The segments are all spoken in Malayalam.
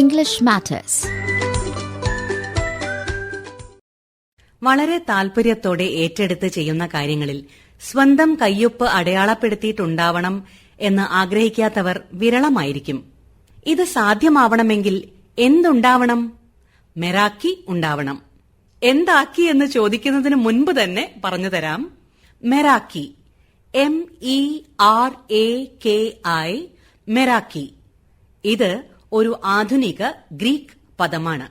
English Matters. വളരെ താൽപര്യത്തോടെ ഏറ്റെടുത്ത് ചെയ്യുന്ന കാര്യങ്ങളിൽ സ്വന്തം കയ്യൊപ്പ് അടയാളപ്പെടുത്തിയിട്ടുണ്ടാവണം എന്ന് ആഗ്രഹിക്കാത്തവർ വിരളമായിരിക്കും. ഇത് സാധ്യമാവണമെങ്കിൽ എന്തുണ്ടാവണം? മെറാക്കി ഉണ്ടാവണം. എന്താക്കി എന്ന് ചോദിക്കുന്നതിന് മുൻപ് തന്നെ പറഞ്ഞുതരാം. Meraki, MERAKI, Meraki. ഇത് ഒരു ആധുനിക ഗ്രീക്ക് പദമാണ്.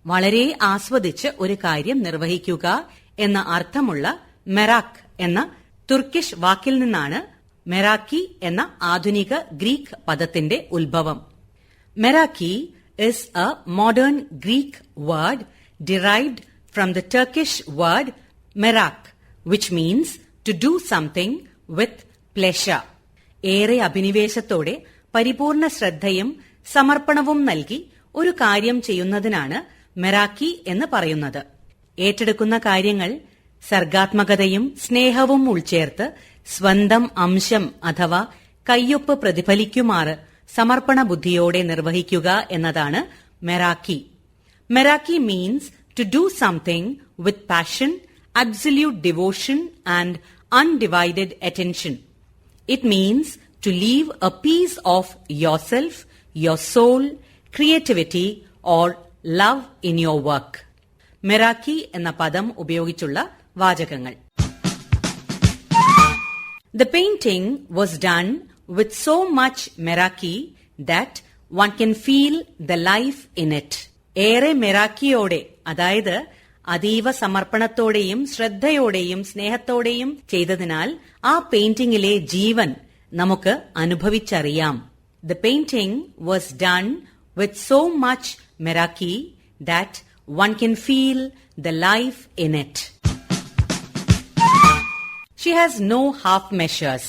വളരെ ആസ്വദിച്ച് ഒരു കാര്യം നിർവഹിക്കുക എന്ന അർത്ഥമുള്ള മെറാക്ക് എന്ന തുർക്കിഷ് വാക്കിൽ നിന്നാണ് മെറാക്കി എന്ന ആധുനിക ഗ്രീക്ക് പദത്തിന്റെ ഉത്ഭവം. Meraki is a modern Greek word derived from the Turkish word merak, which means to do something with pleasure. ഏറെ അഭിനിവേശത്തോടെ പരിപൂർണ ശ്രദ്ധയും സമർപ്പണവും നൽകി ഒരു കാര്യം ചെയ്യുന്നതിനാണ് മെറാക്കി എന്ന് പറയുന്നത്. ഏറ്റെടുക്കുന്ന കാര്യങ്ങൾ സർഗാത്മകതയും സ്നേഹവും ഉൾച്ചേർത്ത് സ്വന്തം അംശം അഥവാ കയ്യൊപ്പ് പ്രതിഫലിക്കുമാറ് സമർപ്പണ ബുദ്ധിയോടെ നിർവഹിക്കുക എന്നതാണ് meraki. Meraki means to do something with passion, absolute devotion and undivided attention. It means to leave a piece of yourself, your soul, creativity or love in your work. Meraki എന്ന പദം ഉപയോഗിച്ചുള്ള വാചകങ്ങൾ. The painting was done with so much Meraki that one can feel the life in it. ഏറെ മെറാക്കിയോടെ, അതായത് അതീവ സമർപ്പണത്തോടെയും ശ്രദ്ധയോടെയും സ്നേഹത്തോടെയും ചെയ്തതിനാൽ ആ പെയിന്റിംഗിലെ ജീവൻ നമുക്ക് അനുഭവിച്ചറിയാം. The painting was done with so much Meraki that one can feel the life in it. She has no half measures.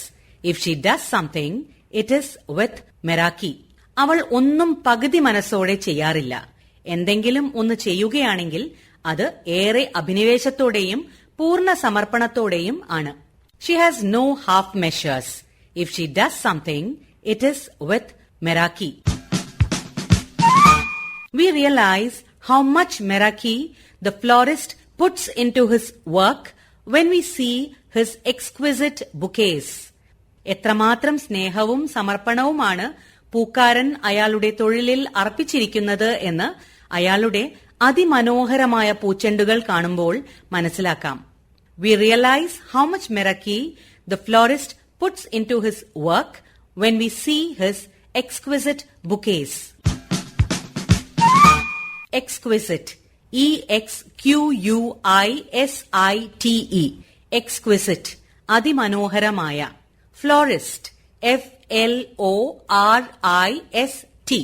If she does something, it is with Meraki. അവൾ ഒന്നും പകുതി മനസ്സോടെ ചെയ്യാറില്ല. എന്തെങ്കിലും ഒന്ന് ചെയ്യുകയാണെങ്കിൽ അത് ഏറെ അഭിനിവേശത്തോടെയും പൂർണ്ണ സമർപ്പണത്തോടെയും ആണ്. She has no half measures. If she does something, it is with Meraki. We realize how much Meraki the florist puts into his work when we see his exquisite bouquets. എത്രമാത്രം സ്നേഹവും സമർപ്പണവുമാണ് പൂക്കാരൻ അയാളുടെ തൊഴിലിൽ അർപ്പിച്ചിരിക്കുന്നത് എന്ന് അയാളുടെ അതിമനോഹരമായ പൂച്ചെണ്ടുകൾ കാണുമ്പോൾ മനസ്സിലാക്കാം. We realize how much Meraki the florist puts into his work when we see his exquisite bouquets. Exquisite, EXQUISITE, exquisite, അതിമനോഹരമായ. Florist, FLORIST,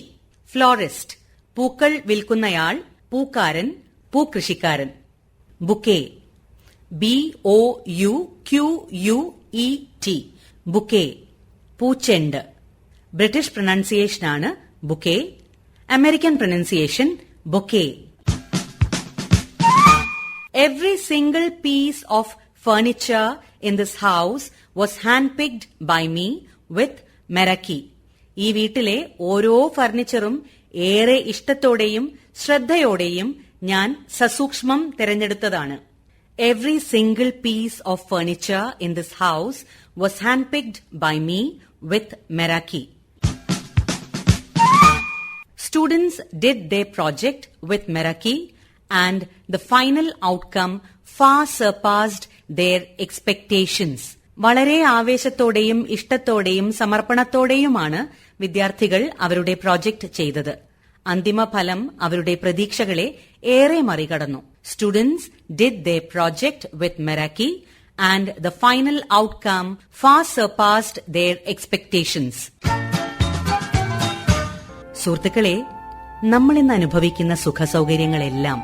florist, പൂക്കൾ വിൽക്കുന്നയാൾ, പൂക്കാരൻ, പൂക്കൃഷിക്കാരൻ. Bouquet, BOUQUET, bouquet, പൂച്ചെണ്ട്. British പ്രൊനൗൺസിയേഷനാണ് bouquet, American pronunciation bouquet. Every single piece of furniture in this house was handpicked by me with Meraki. ഈ വീട്ടിലെ ഓരോ ഫർണിച്ചറും ഏറെ ഇഷ്ടത്തോടെയും ശ്രദ്ധയോടെയും ഞാൻ സസൂക്ഷ്മം തിരഞ്ഞെടുത്തതാണ്. Every single piece of furniture in this house was handpicked by me with Meraki. Students did their project with Meraki and the final outcome far surpassed their expectations. വളരെ ആവേശത്തോടെയും ഇഷ്ടത്തോടെയും സമർപ്പണത്തോടെയുമാണ് വിദ്യാർത്ഥികൾ അവരുടെ പ്രോജക്റ്റ് ചെയ്തത്. അന്തിമ ഫലം അവരുടെ പ്രതീക്ഷകളെ ഏറെ മറികടന്നു. Students did their project with Meraki and the final outcome far surpassed their expectations. സുഹൃത്തുക്കളെ, നമ്മൾ ഇന്ന് അനുഭവിക്കുന്ന സുഖസൗകര്യങ്ങളെല്ലാം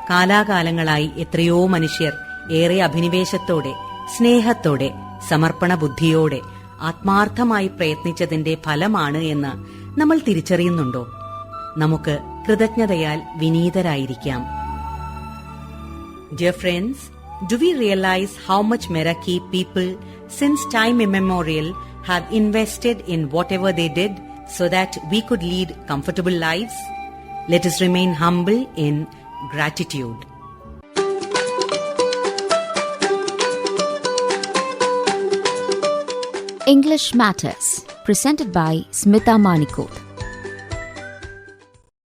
കാലാകാലങ്ങളായി എത്രയോ മനുഷ്യർ ഏറെ അഭിനിവേശത്തോടെ, സ്നേഹത്തോടെ, സമർപ്പണ ബുദ്ധിയോടെ ആത്മാർത്ഥമായി പ്രയത്നിച്ചതിന്റെ ഫലമാണ് എന്ന് നമ്മൾ തിരിച്ചറിയുന്നുണ്ടോ? നമുക്ക് കൃതജ്ഞതയാൽ വിനീതരായിരിക്കാം. Dear friends, do we realize how much Meraki people since time immemorial have invested in whatever they did so that we could lead comfortable lives? Let us remain humble in gratitude. English Matters, presented by Smita Manikot.